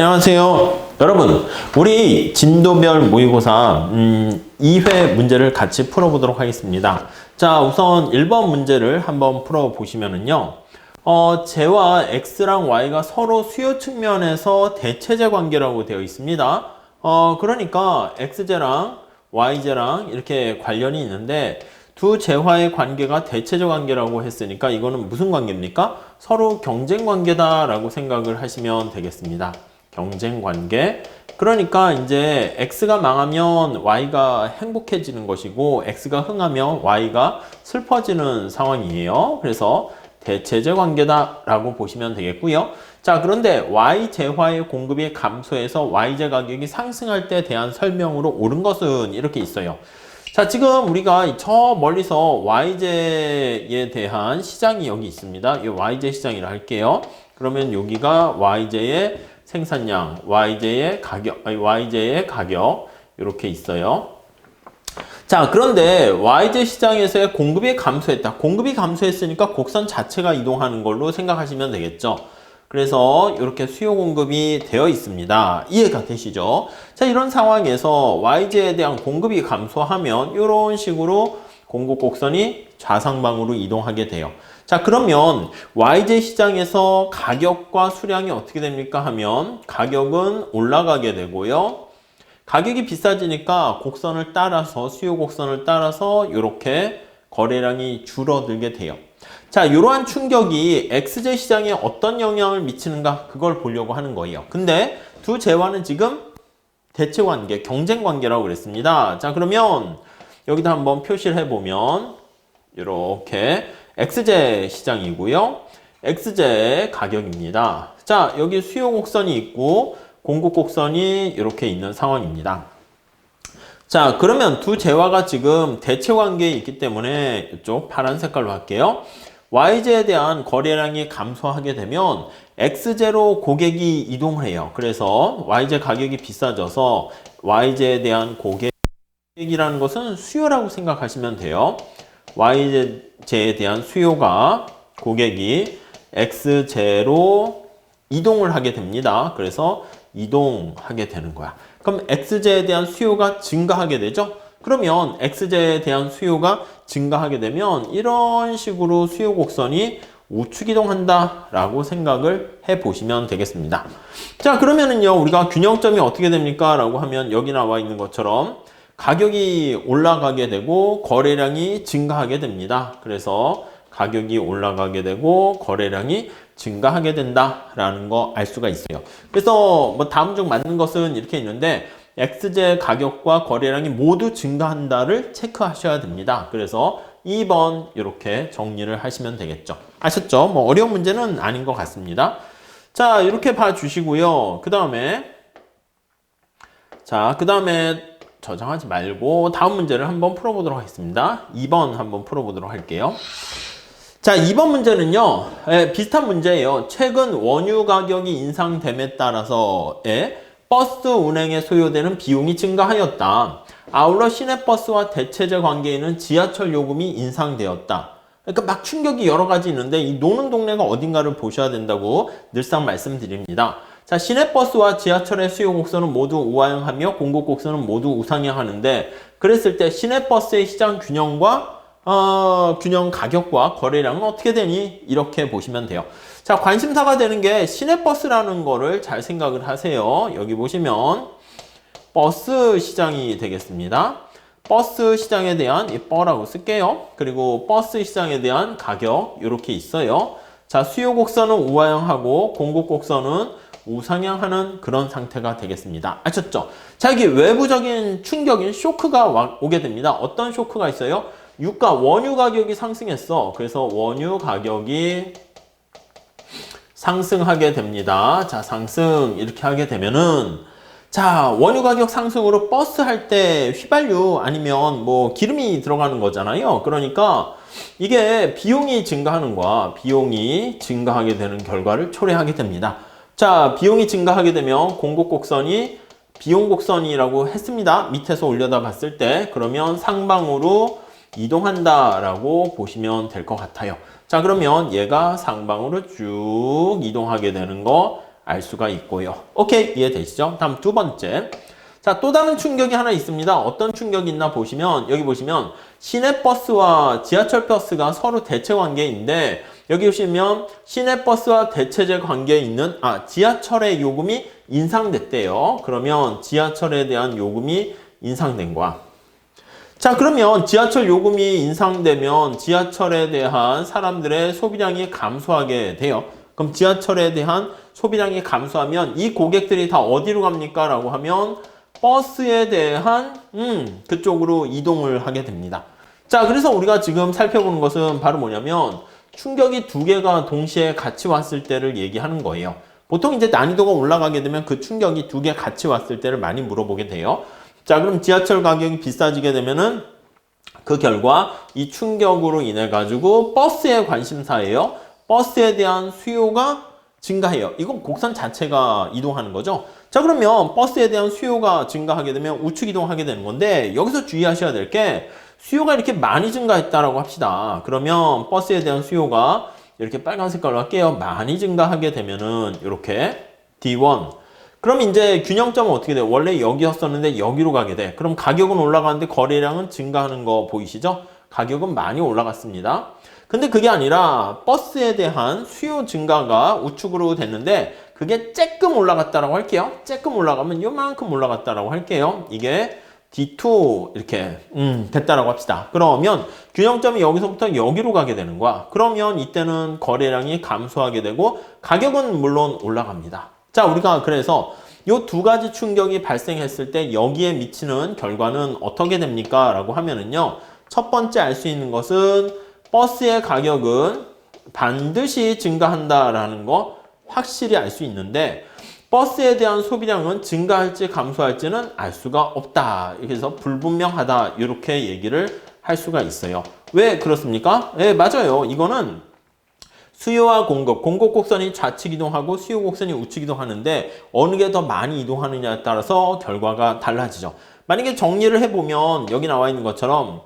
안녕하세요. 여러분, 우리 진도별 모의고사 2회 문제를 같이 풀어보도록 하겠습니다. 자, 우선 1번 문제를 한번 풀어보시면은요. J와 X랑 Y가 서로 수요 측면에서 대체제 관계라고 되어 있습니다. 그러니까 XJ랑 YJ랑 이렇게 관련이 있는데 두 재화의 관계가 대체제 관계라고 했으니까 이거는 무슨 관계입니까? 서로 경쟁 관계다라고 생각을 하시면 되겠습니다. 경쟁 관계. 그러니까 이제 X가 망하면 Y가 행복해지는 것이고 X가 흥하면 Y가 슬퍼지는 상황이에요. 그래서 대체제 관계다라고 보시면 되겠고요. 자, 그런데 Y 재화의 공급이 감소해서 Y재 가격이 상승할 때 대한 설명으로 옳은 것은 이렇게 있어요. 자, 지금 우리가 저 멀리서 Y재에 대한 시장이 여기 있습니다. 이 Y재 시장이라 할게요. 그러면 여기가 Y재의 생산량, Y재의 가격 이렇게 있어요. 자, 그런데 Y재 시장에서의 공급이 감소했다. 공급이 감소했으니까 곡선 자체가 이동하는 걸로 생각하시면 되겠죠. 그래서 이렇게 수요 공급이 되어 있습니다. 이해가 되시죠? 자, 이런 상황에서 Y재에 대한 공급이 감소하면 이런 식으로 공급 곡선이 좌상방으로 이동하게 돼요. 자, 그러면 Y재 시장에서 가격과 수량이 어떻게 됩니까 하면 가격은 올라가게 되고요. 가격이 비싸지니까 곡선을 따라서 수요 곡선을 따라서 이렇게 거래량이 줄어들게 돼요. 자, 이러한 충격이 XJ 시장에 어떤 영향을 미치는가 그걸 보려고 하는 거예요. 근데 두 재화는 지금 대체 관계, 경쟁 관계라고 그랬습니다. 자, 그러면 여기다 한번 표시를 해보면 이렇게 XJ 시장이고요. XJ 가격입니다. 자, 여기 수요 곡선이 있고 공급 곡선이 이렇게 있는 상황입니다. 자, 그러면 두 재화가 지금 대체 관계에 있기 때문에 이쪽 파란 색깔로 할게요. Y재에 대한 거래량이 감소하게 되면 X재로 고객이 이동을 해요. 그래서 Y재 가격이 비싸져서 Y재에 대한 고객이라는 것은 수요라고 생각하시면 돼요. Y재에 대한 수요가 고객이 X재로 이동을 하게 됩니다. 그래서 이동하게 되는 거야. 그럼 X재에 대한 수요가 증가하게 되죠? 그러면 X재에 대한 수요가 증가하게 되면 이런 식으로 수요 곡선이 우측 이동한다 라고 생각을 해 보시면 되겠습니다. 자, 그러면은요, 우리가 균형점이 어떻게 됩니까? 라고 하면 여기 나와 있는 것처럼 가격이 올라가게 되고 거래량이 증가하게 됩니다. 그래서 가격이 올라가게 되고 거래량이 증가하게 된다라는 거 알 수가 있어요. 그래서 뭐 다음 중 맞는 것은 이렇게 있는데 X재 가격과 거래량이 모두 증가한다를 체크하셔야 됩니다. 그래서 2번 이렇게 정리를 하시면 되겠죠. 아셨죠? 뭐 어려운 문제는 아닌 것 같습니다. 자, 이렇게 봐주시고요. 그 다음에 저장하지 말고 다음 문제를 한번 풀어보도록 하겠습니다. 2번 한번 풀어보도록 할게요. 자, 2번 문제는요, 비슷한 문제예요. 최근 원유 가격이 인상됨에 따라서 버스 운행에 소요되는 비용이 증가하였다. 아울러 시내버스와 대체제 관계에 있는 지하철 요금이 인상되었다. 그러니까 막 충격이 여러 가지 있는데 이 노는 동네가 어딘가를 보셔야 된다고 늘상 말씀드립니다. 자, 시내버스와 지하철의 수요 곡선은 모두 우하향하며 공급 곡선은 모두 우상향하는데 그랬을 때 시내버스의 시장 균형 가격과 거래량은 어떻게 되니? 이렇게 보시면 돼요. 자, 관심사가 되는 게 시내버스라는 거를 잘 생각을 하세요. 여기 보시면 버스 시장이 되겠습니다. 버스 시장에 대한 이 뻐라고 쓸게요. 그리고 버스 시장에 대한 가격 이렇게 있어요. 자, 수요 곡선은 우하향하고 공급 곡선은 우상향하는 그런 상태가 되겠습니다. 아셨죠? 자, 여기 외부적인 충격인 쇼크가 오게 됩니다. 어떤 쇼크가 있어요? 유가, 원유 가격이 상승했어. 그래서 원유 가격이 상승하게 됩니다. 자, 상승 이렇게 하게 되면은 자, 원유 가격 상승으로 버스 할 때 휘발유 아니면 뭐 기름이 들어가는 거잖아요. 그러니까 이게 비용이 증가하는 거야. 비용이 증가하게 되는 결과를 초래하게 됩니다. 자, 비용이 증가하게 되면 공급 곡선이 비용 곡선이라고 했습니다. 밑에서 올려다 봤을 때 그러면 상방으로 이동한다라고 보시면 될 것 같아요. 자, 그러면 얘가 상방으로 쭉 이동하게 되는 거 알 수가 있고요. 오케이, 이해되시죠? 다음 두 번째. 자, 또 다른 충격이 하나 있습니다. 어떤 충격이 있나 보시면, 여기 보시면 시내버스와 지하철 버스가 서로 대체 관계인데, 여기 보시면 시내버스와 대체제 관계에 있는, 지하철의 요금이 인상됐대요. 그러면 지하철에 대한 요금이 인상된 거야. 자, 그러면 지하철 요금이 인상되면 지하철에 대한 사람들의 소비량이 감소하게 돼요. 그럼 지하철에 대한 소비량이 감소하면 이 고객들이 다 어디로 갑니까? 라고 하면 버스에 대한 그쪽으로 이동을 하게 됩니다. 자, 그래서 우리가 지금 살펴보는 것은 바로 뭐냐면 충격이 두 개가 동시에 같이 왔을 때를 얘기하는 거예요. 보통 이제 난이도가 올라가게 되면 그 충격이 두 개 같이 왔을 때를 많이 물어보게 돼요. 자, 그럼 지하철 가격이 비싸지게 되면은 그 결과 이 충격으로 인해 가지고 버스의 관심사예요. 버스에 대한 수요가 증가해요. 이건 곡선 자체가 이동하는 거죠. 자, 그러면 버스에 대한 수요가 증가하게 되면 우측 이동하게 되는 건데, 여기서 주의하셔야 될 게 수요가 이렇게 많이 증가했다라고 합시다. 그러면 버스에 대한 수요가 이렇게 빨간 색깔로 할게요. 많이 증가하게 되면은 이렇게 D1. 그럼 이제 균형점은 어떻게 돼요? 원래 여기였었는데 여기로 가게 돼. 그럼 가격은 올라가는데 거래량은 증가하는 거 보이시죠? 가격은 많이 올라갔습니다. 근데 그게 아니라 버스에 대한 수요 증가가 우측으로 됐는데 그게 쬐끔 올라갔다라고 할게요. 쬐끔 올라가면 요만큼 올라갔다라고 할게요. 이게 D2 이렇게 됐다라고 합시다. 그러면 균형점이 여기서부터 여기로 가게 되는 거야. 그러면 이때는 거래량이 감소하게 되고 가격은 물론 올라갑니다. 자, 우리가 그래서 요 두 가지 충격이 발생했을 때 여기에 미치는 결과는 어떻게 됩니까? 라고 하면은요. 첫 번째 알 수 있는 것은 버스의 가격은 반드시 증가한다라는 거 확실히 알 수 있는데 버스에 대한 소비량은 증가할지 감소할지는 알 수가 없다. 그래서 불분명하다. 이렇게 얘기를 할 수가 있어요. 왜 그렇습니까? 네, 맞아요. 이거는 수요와 공급 곡선이 좌측 이동하고 수요 곡선이 우측 이동하는데 어느 게 더 많이 이동하느냐에 따라서 결과가 달라지죠. 만약에 정리를 해보면 여기 나와 있는 것처럼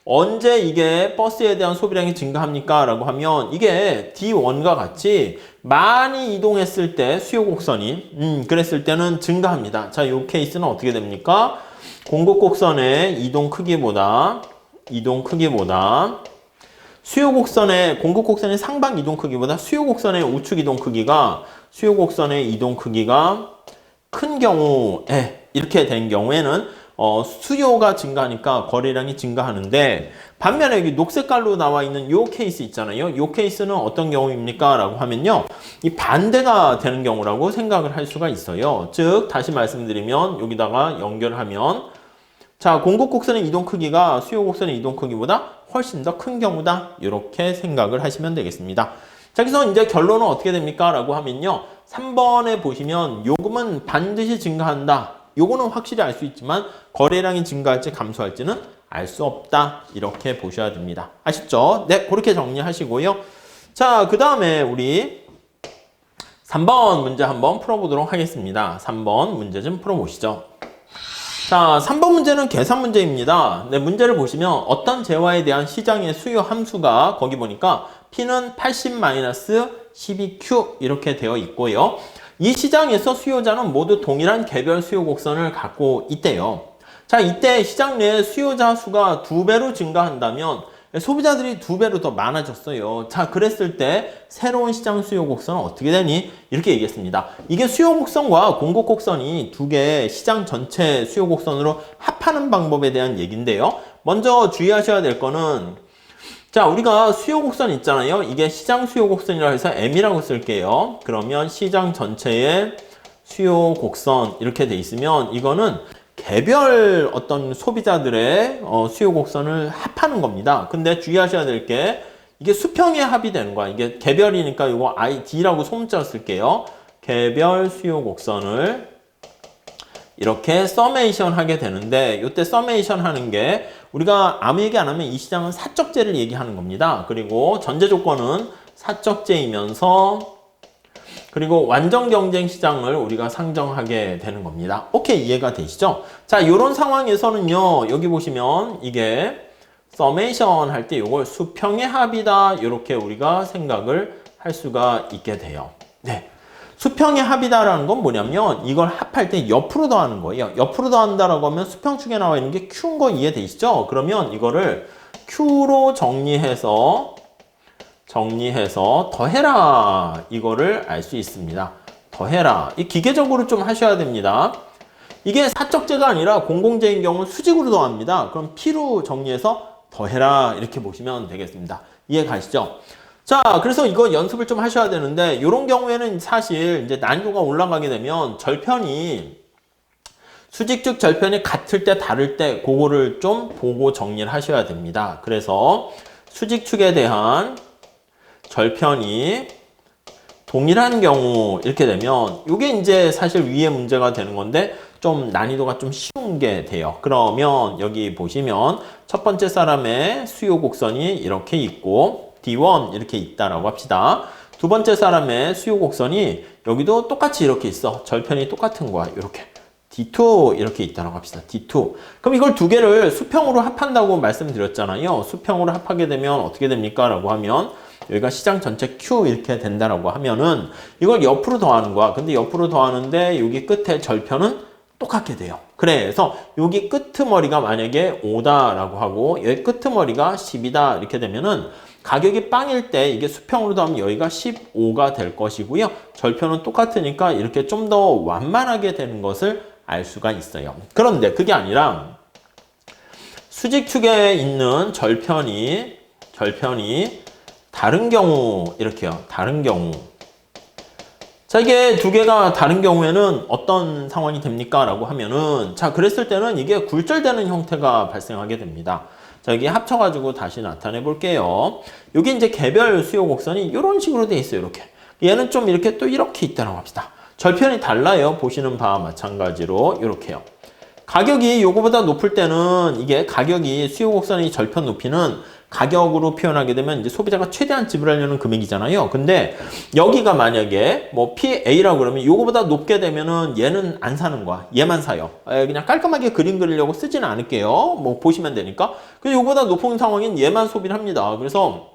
언제 이게 버스에 대한 소비량이 증가합니까? 라고 하면 이게 D1과 같이 많이 이동했을 때 수요 곡선이 그랬을 때는 증가합니다. 자, 이 케이스는 어떻게 됩니까? 공급 곡선의 이동 크기보다 수요 곡선의 공급 곡선의 상방 이동 크기보다 수요 곡선의 우측 이동 크기가 큰 경우에 이렇게 된 경우에는 수요가 증가하니까 거래량이 증가하는데 반면에 여기 녹색깔로 나와 있는 요 케이스 있잖아요. 요 케이스는 어떤 경우입니까? 라고 하면요. 이 반대가 되는 경우라고 생각을 할 수가 있어요. 즉 다시 말씀드리면 여기다가 연결하면 자, 공급 곡선의 이동 크기가 수요 곡선의 이동 크기보다 훨씬 더 큰 경우다. 이렇게 생각을 하시면 되겠습니다. 자, 그래서 이제 결론은 어떻게 됩니까? 라고 하면요. 3번에 보시면 요금은 반드시 증가한다. 요거는 확실히 알 수 있지만 거래량이 증가할지 감소할지는 알 수 없다. 이렇게 보셔야 됩니다. 아쉽죠? 네, 그렇게 정리하시고요. 자, 그 다음에 우리 3번 문제 한번 풀어보도록 하겠습니다. 3번 문제 좀 풀어보시죠. 자, 3번 문제는 계산 문제입니다. 네, 문제를 보시면 어떤 재화에 대한 시장의 수요 함수가 거기 보니까 P는 80-12Q 이렇게 되어 있고요. 이 시장에서 수요자는 모두 동일한 개별 수요 곡선을 갖고 있대요. 자, 이때 시장 내 수요자 수가 2배로 증가한다면 소비자들이 2배로 더 많아졌어요. 자, 그랬을 때 새로운 시장 수요 곡선은 어떻게 되니? 이렇게 얘기했습니다. 이게 수요 곡선과 공급 곡선이 두 개의 시장 전체 수요 곡선으로 합하는 방법에 대한 얘기인데요. 먼저 주의하셔야 될 거는 자, 우리가 수요 곡선 있잖아요. 이게 시장 수요 곡선이라고 해서 M이라고 쓸게요. 그러면 시장 전체의 수요 곡선 이렇게 돼 있으면 이거는 개별 어떤 소비자들의 수요 곡선을 합하는 겁니다. 근데 주의하셔야 될 게 이게 수평의 합이 되는 거야. 이게 개별이니까 이거 ID라고 소문자 쓸게요. 개별 수요 곡선을 이렇게 서메이션 하게 되는데 이때 서메이션 하는 게 우리가 아무 얘기 안 하면 이 시장은 사적제를 얘기하는 겁니다. 그리고 전제 조건은 사적제이면서 그리고 완전 경쟁 시장을 우리가 상정하게 되는 겁니다. 오케이, 이해가 되시죠? 자, 이런 상황에서는요. 여기 보시면 이게 서메이션 할 때 이걸 수평의 합이다. 이렇게 우리가 생각을 할 수가 있게 돼요. 네. 수평의 합이다라는 건 뭐냐면 이걸 합할 때 옆으로 더하는 거예요. 옆으로 더한다라고 하면 수평축에 나와 있는 게 Q인 거 이해되시죠? 그러면 이거를 Q로 정리해서 더해라 이거를 알 수 있습니다. 더해라. 이 기계적으로 좀 하셔야 됩니다. 이게 사적제가 아니라 공공제인 경우는 수직으로 더합니다. 그럼 P로 정리해서 더해라 이렇게 보시면 되겠습니다. 이해 가시죠? 자, 그래서 이거 연습을 좀 하셔야 되는데 이런 경우에는 사실 이제 난이도가 올라가게 되면 절편이 수직축 절편이 같을 때 다를 때 그거를 좀 보고 정리를 하셔야 됩니다. 그래서 수직축에 대한 절편이 동일한 경우 이렇게 되면 이게 이제 사실 위에 문제가 되는 건데 좀 난이도가 좀 쉬운 게 돼요. 그러면 여기 보시면 첫 번째 사람의 수요 곡선이 이렇게 있고 D1 이렇게 있다라고 합시다. 두 번째 사람의 수요 곡선이 여기도 똑같이 이렇게 있어. 절편이 똑같은 거야. 이렇게. D2 이렇게 있다라고 합시다. D2. 그럼 이걸 두 개를 수평으로 합한다고 말씀드렸잖아요. 수평으로 합하게 되면 어떻게 됩니까? 라고 하면 여기가 시장 전체 Q 이렇게 된다라고 하면은 이걸 옆으로 더하는 거야. 근데 옆으로 더하는데 여기 끝에 절편은 똑같게 돼요. 그래서 여기 끄트머리가 만약에 5다라고 하고 여기 끄트머리가 10이다 이렇게 되면은 가격이 빵일 때 이게 수평으로 더하면 여기가 15가 될 것이고요. 절편은 똑같으니까 이렇게 좀 더 완만하게 되는 것을 알 수가 있어요. 그런데 그게 아니라 수직축에 있는 절편이 다른 경우 이렇게요. 다른 경우. 자, 이게 두 개가 다른 경우에는 어떤 상황이 됩니까? 라고 하면은 자, 그랬을 때는 이게 굴절되는 형태가 발생하게 됩니다. 자, 여기 합쳐가지고 다시 나타내 볼게요. 여기 이제 개별 수요 곡선이 이런 식으로 돼 있어요. 이렇게. 얘는 좀 이렇게 또 이렇게 있다고 합시다. 절편이 달라요. 보시는 바와 마찬가지로 이렇게요. 가격이 요거보다 높을 때는 이게 가격이 수요 곡선의 절편 높이는 가격으로 표현하게 되면 이제 소비자가 최대한 지불하려는 금액이잖아요. 근데 여기가 만약에 뭐 PA라고 그러면 요거보다 높게 되면은 얘는 안 사는 거야. 얘만 사요. 그냥 깔끔하게 그림 그리려고 쓰지는 않을게요. 뭐 보시면 되니까. 근데 요거보다 높은 상황인 얘만 소비를 합니다. 그래서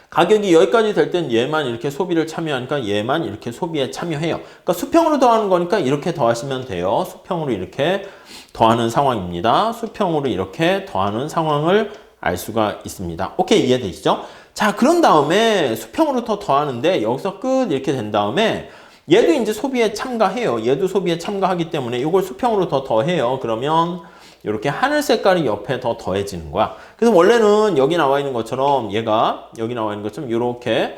가격이 여기까지 될 땐 얘만 이렇게 소비를 참여하니까 얘만 이렇게 소비에 참여해요. 그러니까 수평으로 더하는 거니까 이렇게 더하시면 돼요. 수평으로 이렇게 더하는 상황입니다. 수평으로 이렇게 더하는 상황을 알 수가 있습니다. 오케이, 이해되시죠? 자, 그런 다음에 수평으로 더하는데 여기서 끝 이렇게 된 다음에 얘도 이제 소비에 참가해요. 얘도 소비에 참가하기 때문에 이걸 수평으로 더해요. 그러면 이렇게 하늘 색깔이 옆에 더 더해지는 거야. 그래서 원래는 여기 나와 있는 것처럼 얘가 여기 나와 있는 것처럼 이렇게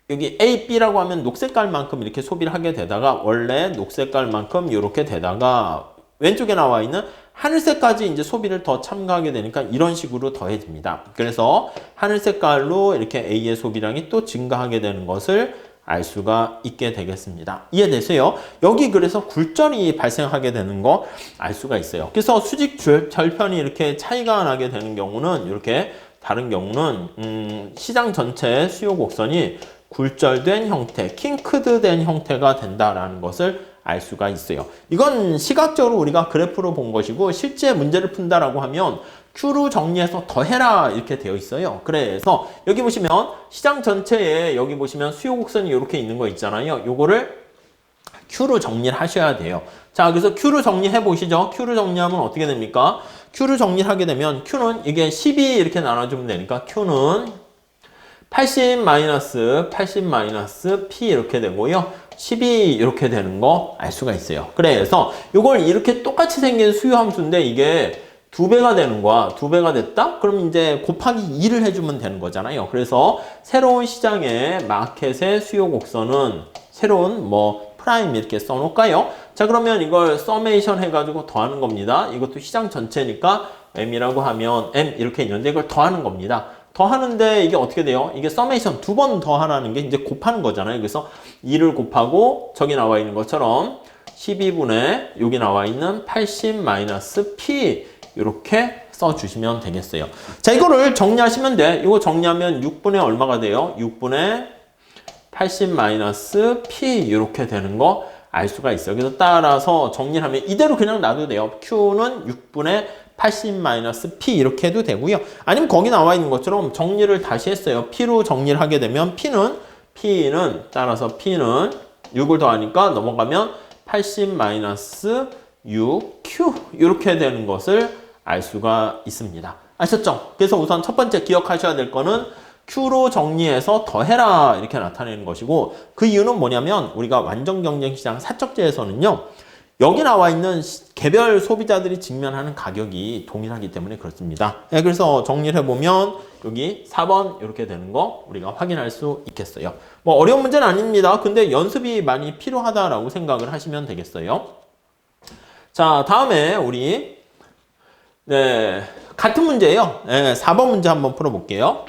여기 A, B라고 하면 녹색깔만큼 이렇게 소비를 하게 되다가 원래 녹색깔만큼 이렇게 되다가 왼쪽에 나와 있는 하늘색까지 이제 소비를 더 참가하게 되니까 이런 식으로 더해집니다. 그래서 하늘색깔로 이렇게 A의 소비량이 또 증가하게 되는 것을 알 수가 있게 되겠습니다. 이해되세요? 여기 그래서 굴절이 발생하게 되는 거 알 수가 있어요. 그래서 수직 절편이 이렇게 차이가 나게 되는 경우는 이렇게 다른 경우는 시장 전체의 수요 곡선이 굴절된 형태, 킹크드된 형태가 된다라는 것을 알 수가 있어요. 이건 시각적으로 우리가 그래프로 본 것이고 실제 문제를 푼다라고 하면 Q로 정리해서 더해라 이렇게 되어 있어요. 그래서 여기 보시면 시장 전체에 여기 보시면 수요 곡선이 이렇게 있는 거 있잖아요. 요거를 Q로 정리를 하셔야 돼요. 자, 그래서 Q로 정리해 보시죠. Q로 정리하면 어떻게 됩니까? Q로 정리를 하게 되면 Q는 이게 12 이렇게 나눠주면 되니까 Q는 80 P 이렇게 되고요. 12 이렇게 되는 거 알 수가 있어요. 그래서 이걸 이렇게 똑같이 생긴 수요 함수인데 이게 2배가 되는 거야. 2배가 됐다? 그럼 이제 곱하기 2를 해주면 되는 거잖아요. 그래서 새로운 시장의 마켓의 수요 곡선은 새로운 뭐 프라임 이렇게 써놓을까요? 자, 그러면 이걸 서메이션 해가지고 더하는 겁니다. 이것도 시장 전체니까 M이라고 하면 M 이렇게 있는데 이걸 더하는 겁니다. 더하는데 이게 어떻게 돼요? 이게 서메이션 2번 더하라는 게 이제 곱하는 거잖아요. 그래서 2를 곱하고 저기 나와 있는 것처럼 12분의 여기 나와 있는 80 P 이렇게 써주시면 되겠어요. 자, 이거를 정리하시면 돼. 이거 정리하면 6분의 얼마가 돼요? 6분의 80 P 이렇게 되는 거 알 수가 있어요. 그래서 따라서 정리하면 이대로 그냥 놔도 돼요. Q는 6분의 80 P 이렇게 해도 되고요. 아니면 거기 나와 있는 것처럼 정리를 다시 했어요. P로 정리를 하게 되면 P는 따라서 P는 6을 더하니까 넘어가면 80-6Q 이렇게 되는 것을 알 수가 있습니다. 아셨죠? 그래서 우선 첫 번째 기억하셔야 될 거는 Q로 정리해서 더해라 이렇게 나타내는 것이고, 그 이유는 뭐냐면 우리가 완전 경쟁 시장 사적제에서는요, 여기 나와 있는 개별 소비자들이 직면하는 가격이 동일하기 때문에 그렇습니다. 네, 그래서 정리를 해보면 여기 4번 이렇게 되는 거 우리가 확인할 수 있겠어요. 뭐 어려운 문제는 아닙니다. 근데 연습이 많이 필요하다라고 생각을 하시면 되겠어요. 자, 다음에 우리 같은 문제예요. 4번 문제 한번 풀어볼게요.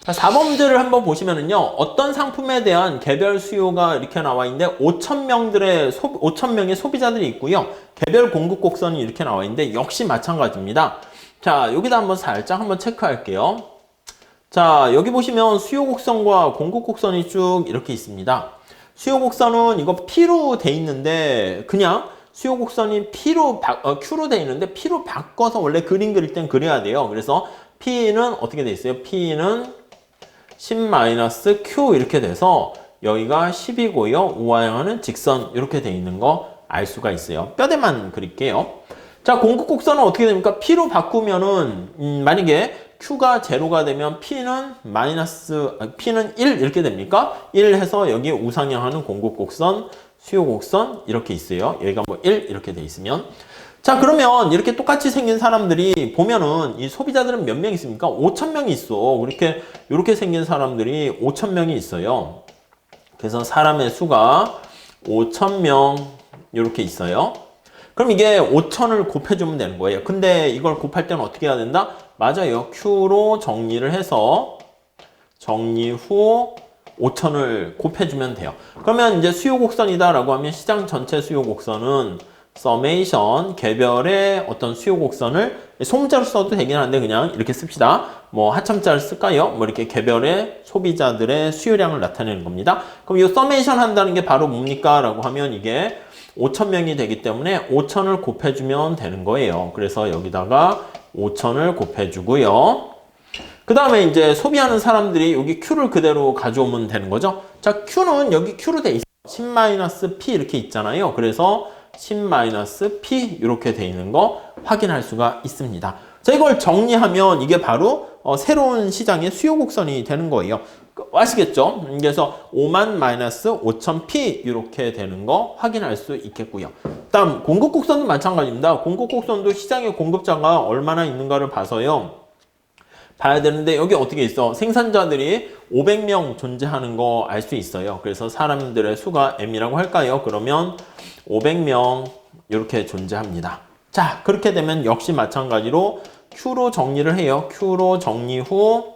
자, 4번 문제를 한번 보시면은요, 어떤 상품에 대한 개별 수요가 이렇게 나와 있는데 5,000명의 소비자들이 있고요, 개별 공급 곡선이 이렇게 나와 있는데 역시 마찬가지입니다. 자, 여기다 한번 살짝 한번 체크할게요. 자, 여기 보시면 수요 곡선과 공급 곡선이 쭉 이렇게 있습니다. 수요 곡선은 이거 P로 돼 있는데, 그냥 수요 곡선이 Q로 돼 있는데 P로 바꿔서 원래 그림 그릴 땐 그려야 돼요. 그래서 P는 어떻게 돼 있어요? P는 10-Q 이렇게 돼서 여기가 10이고요. 우하향하는 직선 이렇게 돼 있는 거 알 수가 있어요. 뼈대만 그릴게요. 자, 공급 곡선은 어떻게 됩니까? P로 바꾸면은 만약에 Q가 제로가 되면 P는 1 이렇게 됩니까? 1 해서 여기 우상향하는 공급 곡선, 수요 곡선 이렇게 있어요. 여기가 뭐 1 이렇게 돼 있으면, 자, 그러면 이렇게 똑같이 생긴 사람들이 보면은 이 소비자들은 몇 명 있습니까? 5,000명이 있어. 이렇게 생긴 사람들이 5,000명이 있어요. 그래서 사람의 수가 5,000명 이렇게 있어요. 그럼 이게 5,000을 곱해주면 되는 거예요. 근데 이걸 곱할 때는 어떻게 해야 된다? 맞아요. Q로 정리를 해서 정리 후 5,000을 곱해주면 돼요. 그러면 이제 수요 곡선이다라고 하면 시장 전체 수요 곡선은 서메이션 개별의 어떤 수요 곡선을 소문자로 써도 되긴 한데 그냥 이렇게 씁시다. 뭐 하참자를 쓸까요? 뭐 이렇게 개별의 소비자들의 수요량을 나타내는 겁니다. 그럼 이 서메이션 한다는 게 바로 뭡니까? 라고 하면 이게 5,000명이 되기 때문에 5,000을 곱해주면 되는 거예요. 그래서 여기다가 5,000을 곱해주고요. 그 다음에 이제 소비하는 사람들이 여기 Q를 그대로 가져오면 되는 거죠. 자, Q는 여기 Q로 돼 있어요. 10-P 이렇게 있잖아요. 그래서 10-P 이렇게 돼 있는 거 확인할 수가 있습니다. 자, 이걸 정리하면 이게 바로 새로운 시장의 수요 곡선이 되는 거예요. 아시겠죠? 그래서 5,000-5,000P 이렇게 되는 거 확인할 수 있겠고요. 다음 공급 곡선도 마찬가지입니다. 공급 곡선도 시장의 공급자가 얼마나 있는가를 봐서요. 봐야 되는데 여기 어떻게 있어? 생산자들이 500명 존재하는 거 알 수 있어요. 그래서 사람들의 수가 M이라고 할까요? 그러면 500명 이렇게 존재합니다. 자, 그렇게 되면 역시 마찬가지로 Q로 정리를 해요. Q로 정리 후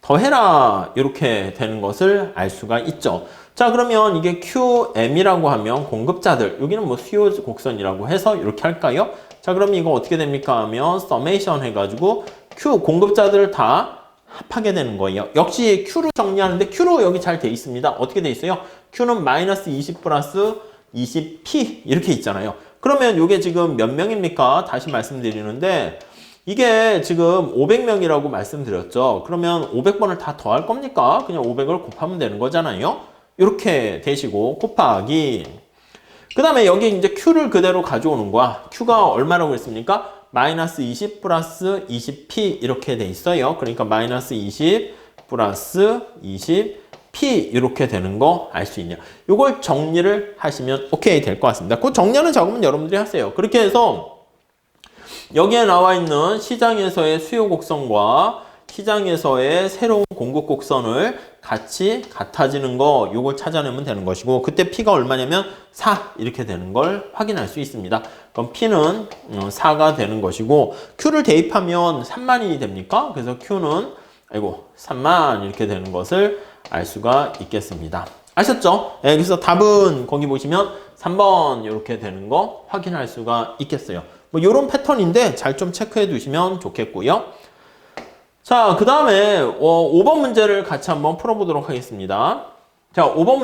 더해라 이렇게 되는 것을 알 수가 있죠. 자, 그러면 이게 QM이라고 하면 공급자들, 여기는 뭐 수요 곡선이라고 해서 이렇게 할까요? 자, 그러면 이거 어떻게 됩니까 하면 서메이션 해가지고 Q 공급자들을 다 합하게 되는 거예요. 역시 Q로 정리하는데 Q로 여기 잘 돼 있습니다. 어떻게 돼 있어요? Q는 -20 플러스 20P 이렇게 있잖아요. 그러면 이게 지금 몇 명입니까? 다시 말씀드리는데 이게 지금 500명이라고 말씀드렸죠. 그러면 500번을 다 더할 겁니까? 그냥 500을 곱하면 되는 거잖아요. 이렇게 되시고 곱하기, 그 다음에 여기 이제 Q를 그대로 가져오는 거야. Q가 얼마라고 했습니까? -20 플러스 20P 이렇게 돼 있어요. 그러니까 -20 플러스 20P 이렇게 되는 거 알 수 있네요. 이걸 정리를 하시면 오케이 될 것 같습니다. 그 정리하는 작업은 여러분들이 하세요. 그렇게 해서 여기에 나와 있는 시장에서의 수요 곡선과 시장에서의 새로운 공급 곡선을 같이 같아지는 거 요걸 찾아내면 되는 것이고, 그때 P가 얼마냐면 4 이렇게 되는 걸 확인할 수 있습니다. 그럼 P는 4가 되는 것이고, Q를 대입하면 3만이 됩니까? 그래서 Q는 3만 이렇게 되는 것을 알 수가 있겠습니다. 아셨죠? 네, 그래서 답은 거기 보시면 3번 이렇게 되는 거 확인할 수가 있겠어요. 뭐 이런 패턴인데 잘 좀 체크해 두시면 좋겠고요. 자, 그 다음에 5번 문제를 같이 한번 풀어보도록 하겠습니다. 자, 5번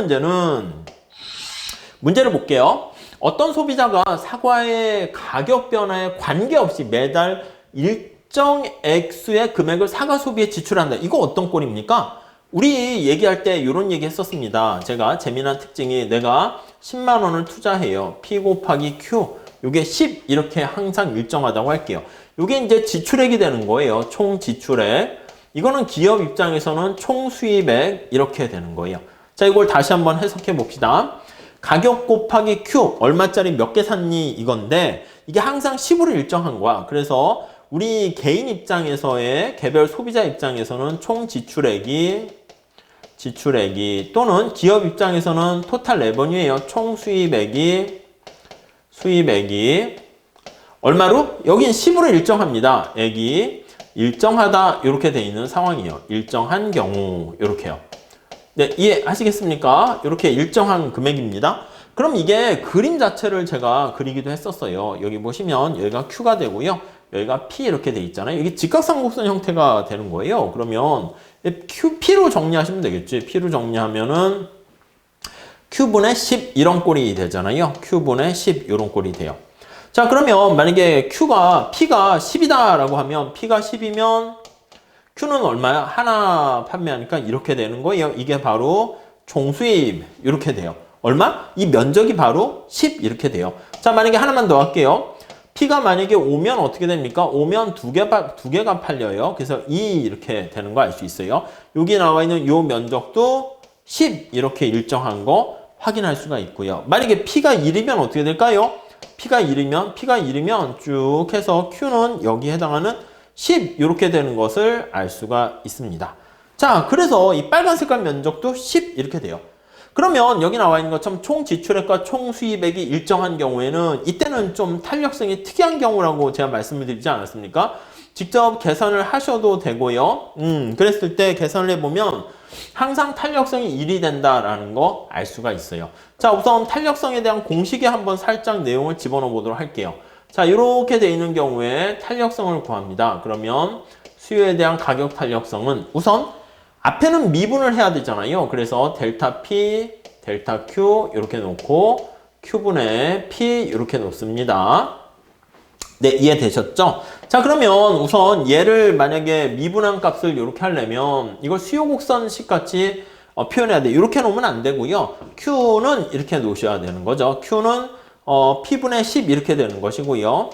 문제를 볼게요. 어떤 소비자가 사과의 가격 변화에 관계없이 매달 일정 액수의 금액을 사과 소비에 지출한다. 이거 어떤 꼴입니까? 우리 얘기할 때 이런 얘기 했었습니다. 제가 재미난 특징이 내가 10만 원을 투자해요. P 곱하기 Q. 요게 10 이렇게 항상 일정하다고 할게요. 요게 이제 지출액이 되는 거예요. 총 지출액. 이거는 기업 입장에서는 총 수입액 이렇게 되는 거예요. 자, 이걸 다시 한번 해석해 봅시다. 가격 곱하기 Q, 얼마짜리 몇 개 샀니 이건데 이게 항상 10으로 일정한 거야. 그래서 우리 개인 입장에서의 개별 소비자 입장에서는 총 지출액이 또는 기업 입장에서는 토탈 레버뉴예요. 총 수입액이 얼마로? 여긴 10으로 일정합니다. 액이 일정하다 이렇게 돼 있는 상황이에요. 일정한 경우 이렇게요. 네, 이해하시겠습니까? 이렇게 일정한 금액입니다. 그럼 이게 그림 자체를 제가 그리기도 했었어요. 여기 보시면 여기가 Q가 되고요. 여기가 P 이렇게 돼 있잖아요. 이게 직각삼각선 형태가 되는 거예요. 그러면 P로 정리하시면 되겠지. P로 정리하면은 Q분의 10 이런 꼴이 되잖아요. Q분의 10 이런 꼴이 돼요. 자, 그러면 만약에 P가 10이다 라고 하면 P가 10이면 Q는 얼마야? 하나 판매하니까 이렇게 되는 거예요. 이게 바로 총수입 이렇게 돼요. 얼마? 이 면적이 바로 10 이렇게 돼요. 자, 만약에 하나만 더 할게요. P가 만약에 5면 어떻게 됩니까? 5면 두 개가 팔려요. 그래서 2 이렇게 되는 거 알 수 있어요. 여기 나와 있는 이 면적도 10 이렇게 일정한 거 확인할 수가 있고요. 만약에 P가 1이면 어떻게 될까요? P가 1이면 쭉 해서 Q는 여기에 해당하는 10 이렇게 되는 것을 알 수가 있습니다. 자, 그래서 이 빨간 색깔 면적도 10 이렇게 돼요. 그러면 여기 나와 있는 것처럼 총 지출액과 총 수입액이 일정한 경우에는 이때는 좀 탄력성이 특이한 경우라고 제가 말씀을 드리지 않았습니까? 직접 계산을 하셔도 되고요. 그랬을 때 계산을 해보면 항상 탄력성이 1이 된다라는 거 알 수가 있어요. 자, 우선 탄력성에 대한 공식에 한번 살짝 내용을 집어넣어 보도록 할게요. 자, 이렇게 되어 있는 경우에 탄력성을 구합니다. 그러면 수요에 대한 가격 탄력성은 우선 앞에는 미분을 해야 되잖아요. 그래서 델타 P, 델타 Q 이렇게 놓고 Q분의 P 이렇게 놓습니다. 네, 이해되셨죠? 자, 그러면 우선 얘를 만약에 미분한 값을 이렇게 하려면 이걸 수요 곡선식 같이 표현해야 돼. 이렇게 놓으면 안 되고요. Q는 이렇게 놓으셔야 되는 거죠. Q는 P분의 10 이렇게 되는 것이고요.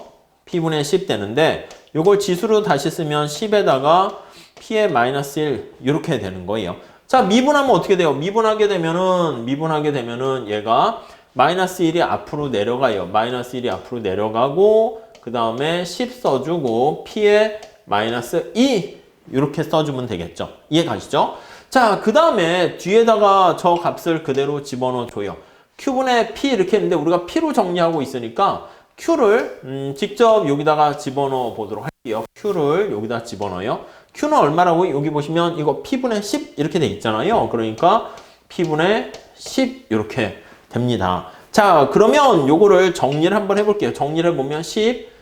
P분의 10 되는데 이걸 지수로 다시 쓰면 10에다가 P의 마이너스 1 이렇게 되는 거예요. 자, 미분하면 어떻게 돼요? 미분하게 되면은 얘가 마이너스 1이 앞으로 내려가요. 마이너스 1이 앞으로 내려가고 그 다음에 10 써주고 P의 마이너스 2 이렇게 써주면 되겠죠. 이해 가시죠? 자, 그 다음에 뒤에다가 저 값을 그대로 집어넣어 줘요. Q분의 P 이렇게 했는데 우리가 P로 정리하고 있으니까 Q를 직접 여기다가 집어넣어 보도록 할게요. Q를 여기다 집어넣어요. Q는 얼마라고? 여기 보시면 이거 P분의 10 이렇게 돼 있잖아요. 그러니까 P분의 10 이렇게 됩니다. 자, 그러면 요거를 정리를 한번 해볼게요. 정리를 해보면 10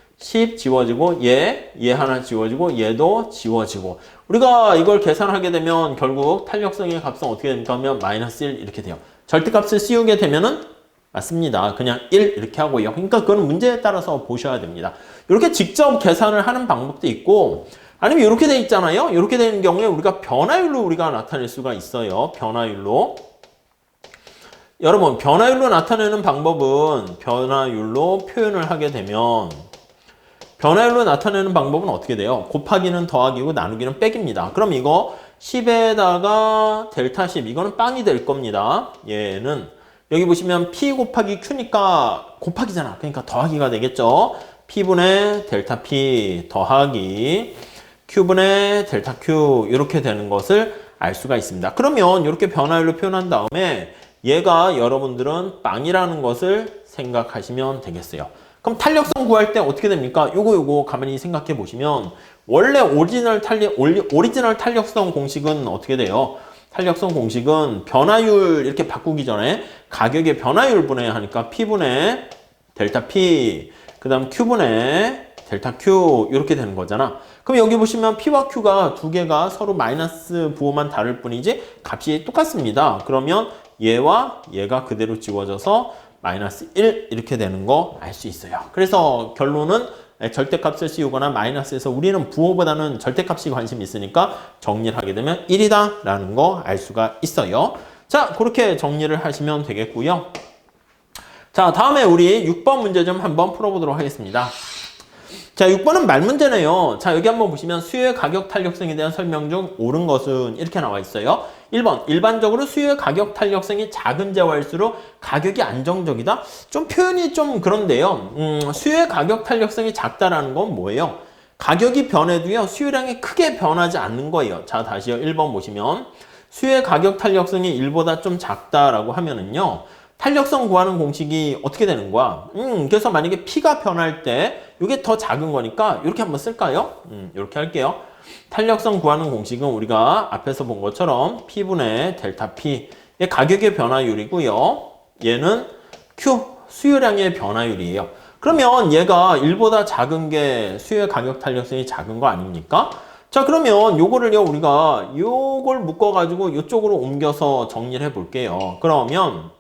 지워지고 얘 하나 지워지고 얘도 지워지고 우리가 이걸 계산하게 되면 결국 탄력성의 값은 어떻게 됩니까? 하면 마이너스 1 이렇게 돼요. 절대값을 씌우게 되면은 맞습니다. 그냥 1 이렇게 하고요. 그러니까 그건 문제에 따라서 보셔야 됩니다. 이렇게 직접 계산을 하는 방법도 있고 아니면 이렇게 돼 있잖아요. 이렇게 되는 경우에 우리가 변화율로 우리가 나타낼 수가 있어요. 변화율로. 여러분, 변화율로 나타내는 방법은 변화율로 표현을 하게 되면 변화율로 나타내는 방법은 어떻게 돼요? 곱하기는 더하기고 나누기는 빼기입니다. 그럼 이거 10에다가 델타 10 이거는 빵이 될 겁니다. 얘는 여기 보시면 P 곱하기 Q니까 곱하기잖아. 그러니까 더하기가 되겠죠. P분의 델타 P 더하기 Q분의 델타 Q 이렇게 되는 것을 알 수가 있습니다. 그러면 이렇게 변화율로 표현한 다음에 얘가 여러분들은 빵이라는 것을 생각하시면 되겠어요. 그럼 탄력성 구할 때 어떻게 됩니까? 요거 가만히 생각해 보시면 원래 오리지널 탄력성 공식은 어떻게 돼요? 탄력성 공식은 변화율 이렇게 바꾸기 전에 가격의 변화율 분해야 하니까 P분의 델타 P 그 다음 Q분의 델타 Q 이렇게 되는 거잖아. 그럼 여기 보시면 P와 Q가 두 개가 서로 마이너스 부호만 다를 뿐이지 값이 똑같습니다. 그러면 얘와 얘가 그대로 지워져서 마이너스 1 이렇게 되는 거 알 수 있어요. 그래서 결론은 절대값을 씌우거나 마이너스에서 우리는 부호보다는 절대값이 관심이 있으니까 정리를 하게 되면 1이다 라는 거 알 수가 있어요. 자, 그렇게 정리를 하시면 되겠고요. 자, 다음에 우리 6번 문제 좀 한번 풀어보도록 하겠습니다. 자, 6번은 말문제네요. 자, 여기 한번 보시면 수요의 가격 탄력성에 대한 설명 중 옳은 것은 이렇게 나와 있어요. 1번, 일반적으로 수요의 가격 탄력성이 작은 재화일수록 가격이 안정적이다? 좀 표현이 좀 그런데요. 수요의 가격 탄력성이 작다라는 건 뭐예요? 가격이 변해도요, 수요량이 크게 변하지 않는 거예요. 자, 다시요. 1번 보시면 수요의 가격 탄력성이 1보다 좀 작다라고 하면은요, 탄력성 구하는 공식이 어떻게 되는 거야? 그래서 만약에 P가 변할 때 이게 더 작은 거니까 이렇게 한번 쓸까요? 이렇게 할게요. 탄력성 구하는 공식은 우리가 앞에서 본 것처럼 P분의 델타 P 의 가격의 변화율이고요. 얘는 Q, 수요량의 변화율이에요. 그러면 얘가 1보다 작은 게 수요의 가격 탄력성이 작은 거 아닙니까? 자, 그러면 요거를요, 우리가 요걸 묶어가지고 이쪽으로 옮겨서 정리를 해볼게요. 그러면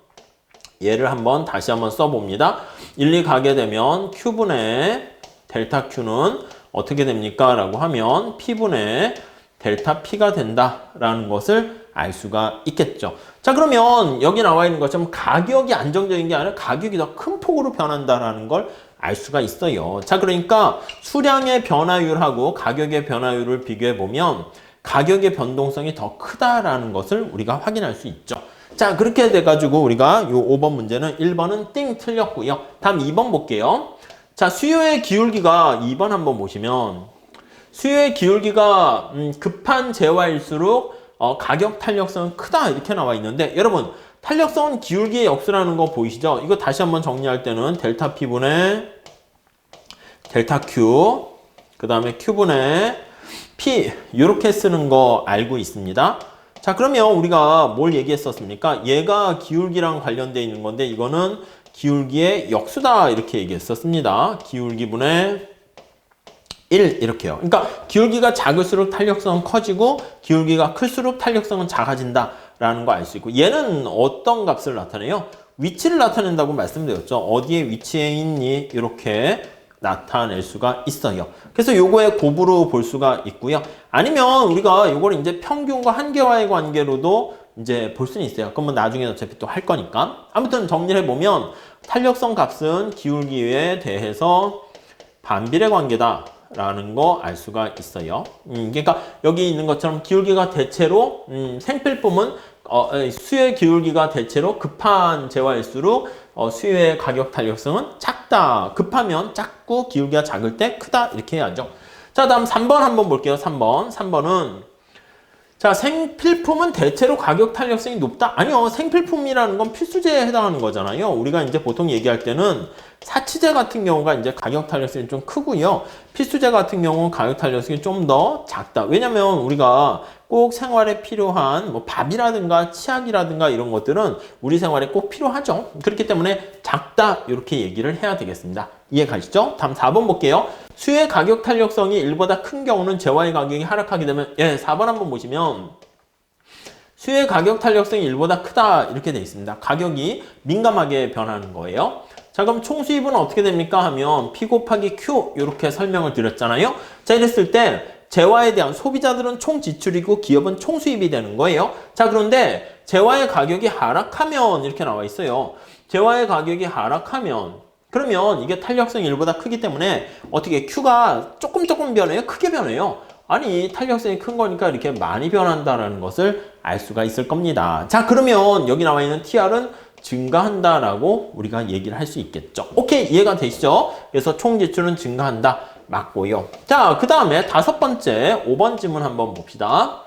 얘를 다시 한번 써봅니다. 1, 2 가게 되면 Q분의 델타 Q는 어떻게 됩니까? 라고 하면 P분의 델타 P가 된다라는 것을 알 수가 있겠죠. 자, 그러면 여기 나와 있는 것처럼 가격이 안정적인 게 아니라 가격이 더 큰 폭으로 변한다라는 걸 알 수가 있어요. 자, 그러니까 수량의 변화율하고 가격의 변화율을 비교해 보면 가격의 변동성이 더 크다라는 것을 우리가 확인할 수 있죠. 자, 그렇게 돼가지고 우리가 요 5번 문제는 1번은 띵 틀렸고요. 다음 2번 볼게요. 자, 수요의 기울기가 2번 한번 보시면 수요의 기울기가 급한 재화일수록 가격 탄력성은 크다 이렇게 나와 있는데, 여러분 탄력성은 기울기의 역수라는 거 보이시죠? 이거 다시 한번 정리할 때는 델타 P분의 델타 Q, 그 다음에 Q분의 P 이렇게 쓰는 거 알고 있습니다. 자, 그러면 우리가 뭘 얘기했었습니까? 얘가 기울기랑 관련되어 있는 건데 이거는 기울기의 역수다 이렇게 얘기했었습니다. 기울기분의 1 이렇게요. 그러니까 기울기가 작을수록 탄력성은 커지고 기울기가 클수록 탄력성은 작아진다 라는 거 알 수 있고, 얘는 어떤 값을 나타내요? 위치를 나타낸다고 말씀드렸죠. 어디에 위치해 있니? 이렇게 나타낼 수가 있어요. 그래서 요거의 곱으로 볼 수가 있고요. 아니면 우리가 요거를 이제 평균과 한계와의 관계로도 이제 볼 수는 있어요. 그러면 나중에 어차피 또 할 거니까. 아무튼 정리를 해보면 탄력성 값은 기울기에 대해서 반비례 관계다 라는 거 알 수가 있어요. 그러니까 여기 있는 것처럼 기울기가 대체로 생필품은 수요의 기울기가 대체로 급한 재화일수록 수요의 가격 탄력성은 작다. 급하면 작고 기울기가 작을 때 크다. 이렇게 해야죠. 자, 다음 3번 한번 볼게요. 3번은 자, 생필품은 대체로 가격 탄력성이 높다? 아니요. 생필품이라는 건 필수재에 해당하는 거잖아요. 우리가 이제 보통 얘기할 때는 사치재 같은 경우가 이제 가격 탄력성이 좀 크고요. 필수재 같은 경우는 가격 탄력성이 좀 더 작다. 왜냐면 우리가 꼭 생활에 필요한 뭐 밥이라든가 치약이라든가 이런 것들은 우리 생활에 꼭 필요하죠. 그렇기 때문에 작다. 이렇게 얘기를 해야 되겠습니다. 이해 가시죠? 다음 4번 볼게요. 수요의 가격 탄력성이 1보다 큰 경우는 재화의 가격이 하락하게 되면, 4번 한번 보시면 수요의 가격 탄력성이 1보다 크다 이렇게 돼 있습니다. 가격이 민감하게 변하는 거예요. 자, 그럼 총수입은 어떻게 됩니까 하면 P 곱하기 Q 이렇게 설명을 드렸잖아요. 자, 이랬을 때 재화에 대한 소비자들은 총 지출이고 기업은 총 수입이 되는 거예요. 자, 그런데 재화의 가격이 하락하면 이렇게 나와 있어요. 재화의 가격이 하락하면 그러면 이게 탄력성이 1보다 크기 때문에 어떻게 Q가 조금 변해요? 크게 변해요. 아니, 탄력성이 큰 거니까 이렇게 많이 변한다라는 것을 알 수가 있을 겁니다. 자, 그러면 여기 나와 있는 TR은 증가한다라고 우리가 얘기를 할 수 있겠죠. 오케이, 이해가 되시죠? 그래서 총 지출은 증가한다. 맞고요. 자, 그 다음에 5번째 5번 질문 한번 봅시다.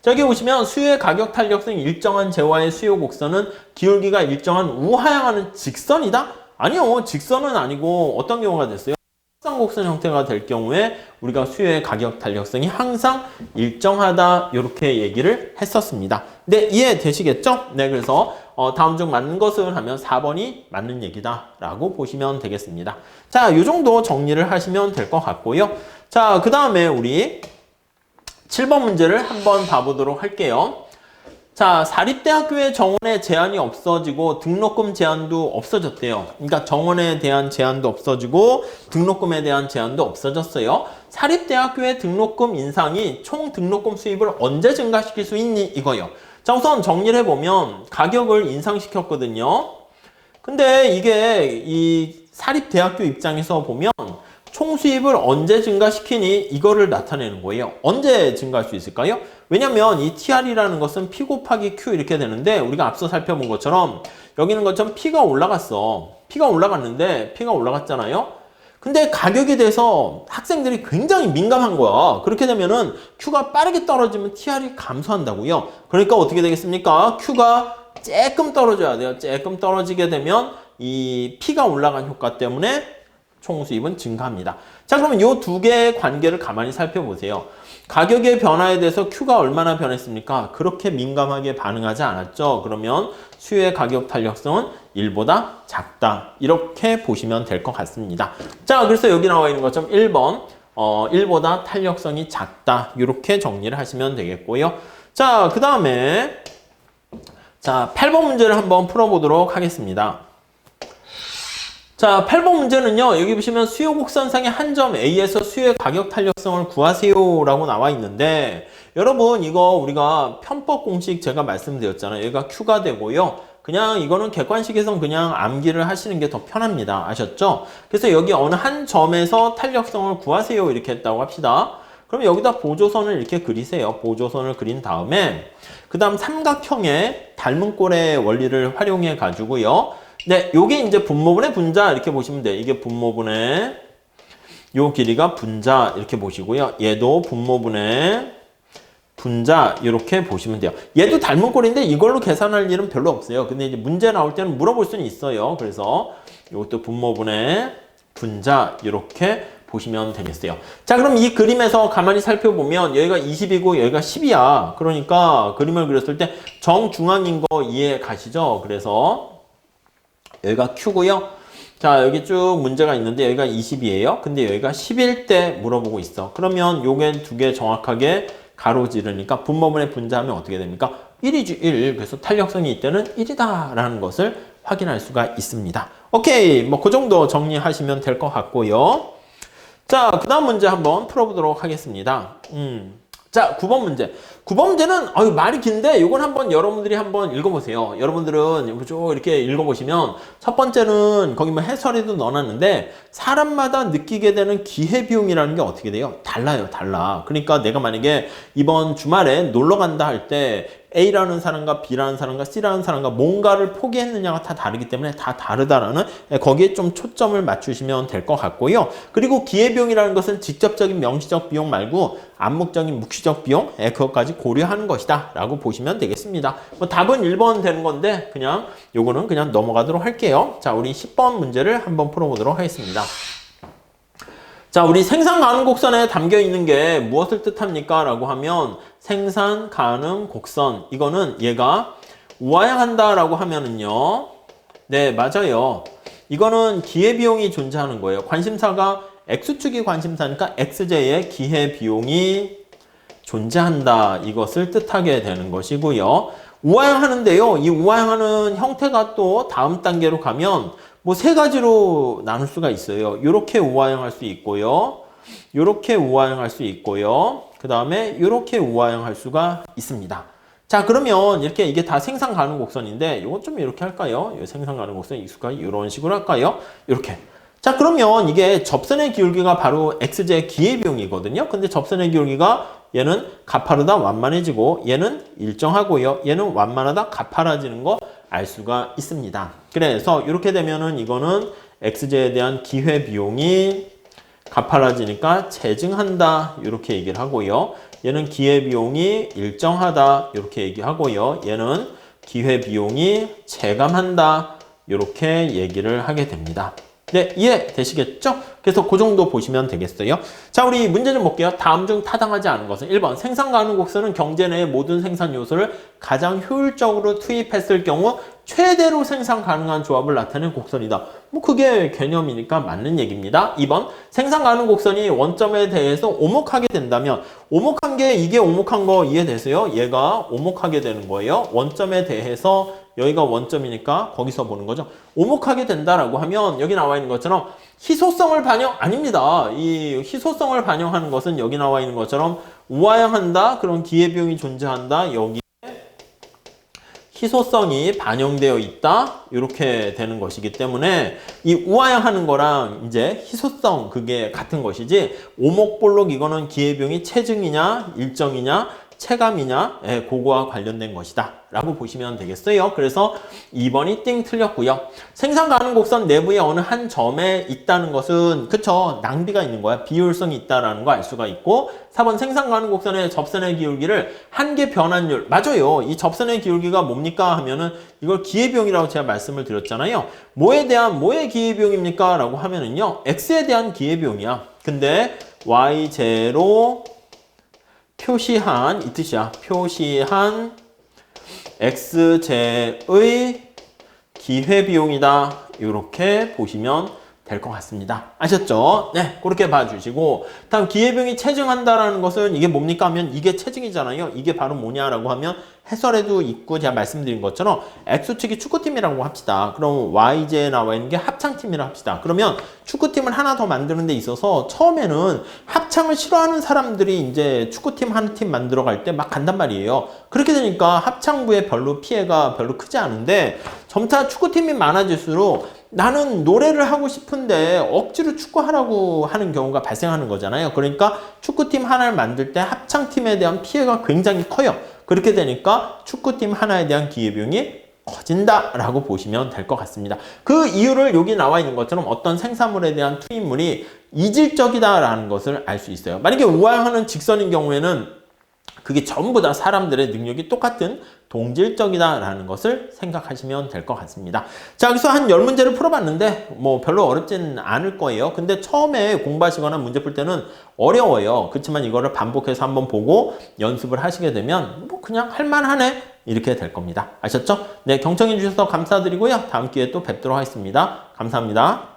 자, 여기 보시면 수요의 가격 탄력성이 일정한 재화의 수요 곡선은 기울기가 일정한 우하향하는 직선이다? 아니요, 직선은 아니고 어떤 경우가 됐어요? 확장곡선 형태가 될 경우에 우리가 수요의 가격 탄력성이 항상 일정하다 이렇게 얘기를 했었습니다. 네, 이해되시겠죠? 네, 그래서 다음 중 맞는 것을 하면 4번이 맞는 얘기다 라고 보시면 되겠습니다. 자, 이 정도 정리를 하시면 될 것 같고요. 자, 그 다음에 우리 7번 문제를 한번 봐보도록 할게요. 자, 사립대학교의 정원에 제한이 없어지고 등록금 제한도 없어졌대요. 그러니까 정원에 대한 제한도 없어지고 등록금에 대한 제한도 없어졌어요. 사립대학교의 등록금 인상이 총 등록금 수입을 언제 증가시킬 수 있니? 이거요. 자, 우선 정리를 해보면 가격을 인상시켰거든요. 근데 이게 이 사립대학교 입장에서 보면 총 수입을 언제 증가시키니 이거를 나타내는 거예요. 언제 증가할 수 있을까요? 왜냐면 이 TR이라는 것은 P 곱하기 Q 이렇게 되는데 우리가 앞서 살펴본 것처럼 여기 있는 것처럼 P가 올라갔어. P가 올라갔는데 P가 올라갔잖아요. 근데 가격에 대해서 학생들이 굉장히 민감한 거야. 그렇게 되면은 Q가 빠르게 떨어지면 TR이 감소한다고요. 그러니까 어떻게 되겠습니까? Q가 조금 떨어져야 돼요. 조금 떨어지게 되면 이 P가 올라간 효과 때문에 총 수입은 증가합니다. 자, 그러면 이 두 개의 관계를 가만히 살펴보세요. 가격의 변화에 대해서 Q가 얼마나 변했습니까? 그렇게 민감하게 반응하지 않았죠. 그러면 수요의 가격 탄력성은 1보다 작다. 이렇게 보시면 될 것 같습니다. 자, 그래서 여기 나와 있는 것처럼 1번 1보다 탄력성이 작다. 이렇게 정리를 하시면 되겠고요. 자, 그 다음에 자, 8번 문제를 한번 풀어보도록 하겠습니다. 자, 8번 문제는요. 여기 보시면 수요 곡선상의 한 점 A에서 수요의 가격 탄력성을 구하세요 라고 나와 있는데 여러분 이거 우리가 편법 공식 제가 말씀드렸잖아요. 여기가 Q가 되고요. 그냥 이거는 객관식에선 그냥 암기를 하시는 게 더 편합니다. 아셨죠? 그래서 여기 어느 한 점에서 탄력성을 구하세요 이렇게 했다고 합시다. 그럼 여기다 보조선을 이렇게 그리세요. 보조선을 그린 다음에 그 다음 삼각형의 닮은 꼴의 원리를 활용해 가지고요. 네, 요게 이제 분모분의 분자 이렇게 보시면 돼요. 이게 분모분의 요 길이가 분자 이렇게 보시고요. 얘도 분모분의 분자 이렇게 보시면 돼요. 얘도 닮은 꼴인데 이걸로 계산할 일은 별로 없어요. 근데 이제 문제 나올 때는 물어볼 수는 있어요. 그래서 이것도 분모분의 분자 이렇게 보시면 되겠어요. 자, 그럼 이 그림에서 가만히 살펴보면 여기가 20이고 여기가 10이야. 그러니까 그림을 그렸을 때 정중앙인 거 이해 가시죠? 그래서 여기가 Q고요. 자, 여기 쭉 문제가 있는데 여기가 20이에요. 근데 여기가 10일 때 물어보고 있어. 그러면 요게 두 개 정확하게 가로지르니까 분모분의 분자하면 어떻게 됩니까? 1이지 1. 그래서 탄력성이 이때는 1이다 라는 것을 확인할 수가 있습니다. 오케이. 뭐 그 정도 정리하시면 될 것 같고요. 자, 그 다음 문제 한번 풀어보도록 하겠습니다. 자, 9번 문제. 9번 문제는 말이 긴데 이건 한번 여러분들이 한번 읽어보세요. 여러분들은 쭉 이렇게 읽어보시면 첫 번째는 거기 뭐 해설에도 넣어놨는데 사람마다 느끼게 되는 기회비용이라는 게 어떻게 돼요? 달라요. 달라. 그러니까 내가 만약에 이번 주말에 놀러 간다 할 때 A라는 사람과 B라는 사람과 C라는 사람과 뭔가를 포기했느냐가 다 다르기 때문에 다 다르다라는 거기에 좀 초점을 맞추시면 될 것 같고요. 그리고 기회비용이라는 것은 직접적인 명시적 비용 말고 암묵적인 묵시적 비용 그것까지 고려하는 것이다 라고 보시면 되겠습니다. 뭐 답은 1번 되는 건데 그냥 요거는 그냥 넘어가도록 할게요. 자, 우리 10번 문제를 한번 풀어보도록 하겠습니다. 자, 우리 생산 가능 곡선에 담겨 있는 게 무엇을 뜻합니까? 라고 하면 생산 가능 곡선 이거는 얘가 우하향한다 라고 하면은요. 네, 맞아요. 이거는 기회비용이 존재하는 거예요. 관심사가 X축이 관심사니까 XJ의 기회비용이 존재한다. 이것을 뜻하게 되는 것이고요. 우하향하는데요. 이 우하향하는 형태가 또 다음 단계로 가면 뭐 세 가지로 나눌 수가 있어요. 이렇게 우하향할 수 있고요. 이렇게 우하향할 수 있고요. 그 다음에 이렇게 우하향할 수가 있습니다. 자, 그러면 이렇게 이게 다 생산 가능 곡선인데 이건 좀 이렇게 할까요? 생산 가능 곡선 익숙하게 이런 식으로 할까요? 이렇게. 자, 그러면 이게 접선의 기울기가 바로 XJ 기회비용이거든요. 근데 접선의 기울기가 얘는 가파르다 완만해지고 얘는 일정하고요. 얘는 완만하다 가파라지는 거 알 수가 있습니다. 그래서 이렇게 되면은 이거는 XJ에 대한 기회비용이 가파라지니까 재증한다 이렇게 얘기를 하고요. 얘는 기회비용이 일정하다 이렇게 얘기하고요. 얘는 기회비용이 체감한다 이렇게 얘기를 하게 됩니다. 네, 이해되시겠죠? 그래서 그 정도 보시면 되겠어요. 자, 우리 문제 좀 볼게요. 다음 중 타당하지 않은 것은 1번 생산 가능 곡선은 경제 내의 모든 생산 요소를 가장 효율적으로 투입했을 경우 최대로 생산 가능한 조합을 나타내는 곡선이다. 뭐 그게 개념이니까 맞는 얘기입니다. 2번 생산 가능 곡선이 원점에 대해서 오목하게 된다면 오목한 게 이게 오목한 거 이해되세요? 얘가 오목하게 되는 거예요. 원점에 대해서 여기가 원점이니까 거기서 보는 거죠. 오목하게 된다라고 하면 여기 나와 있는 것처럼 희소성을 반영 아닙니다. 이 희소성을 반영하는 것은 여기 나와 있는 것처럼 우하향한다. 그런 기회비용이 존재한다. 여기 희소성이 반영되어 있다. 이렇게 되는 것이기 때문에 이 우하향하는 거랑 이제 희소성 그게 같은 것이지 오목볼록 이거는 기회비용이 체증이냐 일정이냐 체감이냐 그거와 관련된 것이다 라고 보시면 되겠어요. 그래서 2번이 띵 틀렸고요. 생산 가능 곡선 내부에 어느 한 점에 있다는 것은 그쵸 낭비가 있는 거야. 비효율성이 있다라는 거 알 수가 있고 4번 생산 가능 곡선의 접선의 기울기를 한계 변환율 맞아요. 이 접선의 기울기가 뭡니까 하면은 이걸 기회비용이라고 제가 말씀을 드렸잖아요. 뭐에 대한 뭐의 기회비용입니까 라고 하면은요 X에 대한 기회비용이야. 근데 Y0 표시한 이 뜻이야. 표시한 X제의 기회비용이다. 이렇게 보시면 될 것 같습니다. 아셨죠? 네, 그렇게 봐주시고 다음 기회비용이 체증한다라는 것은 이게 뭡니까 하면 이게 체증이잖아요. 이게 바로 뭐냐라고 하면 해설에도 있고 제가 말씀드린 것처럼 X축이 축구팀이라고 합시다. 그럼 Y제에 나와 있는 게 합창팀이라 합시다. 그러면 축구팀을 하나 더 만드는 데 있어서 처음에는 합창을 싫어하는 사람들이 이제 축구팀 한 팀 만들어 갈 때 막 간단 말이에요. 그렇게 되니까 합창부에 별로 피해가 별로 크지 않은데 점차 축구팀이 많아질수록 나는 노래를 하고 싶은데 억지로 축구하라고 하는 경우가 발생하는 거잖아요. 그러니까 축구팀 하나를 만들 때 합창팀에 대한 피해가 굉장히 커요. 그렇게 되니까 축구팀 하나에 대한 기회비용이 커진다라고 보시면 될 것 같습니다. 그 이유를 여기 나와 있는 것처럼 어떤 생산물에 대한 투입물이 이질적이다라는 것을 알 수 있어요. 만약에 우하향하는 직선인 경우에는 그게 전부 다 사람들의 능력이 똑같은 동질적이다라는 것을 생각하시면 될 것 같습니다. 자, 여기서 한 10문제를 풀어봤는데 뭐 별로 어렵진 않을 거예요. 근데 처음에 공부하시거나 문제 풀 때는 어려워요. 그렇지만 이거를 반복해서 한번 보고 연습을 하시게 되면 뭐 그냥 할만하네 이렇게 될 겁니다. 아셨죠? 네, 경청해 주셔서 감사드리고요. 다음 기회에 또 뵙도록 하겠습니다. 감사합니다.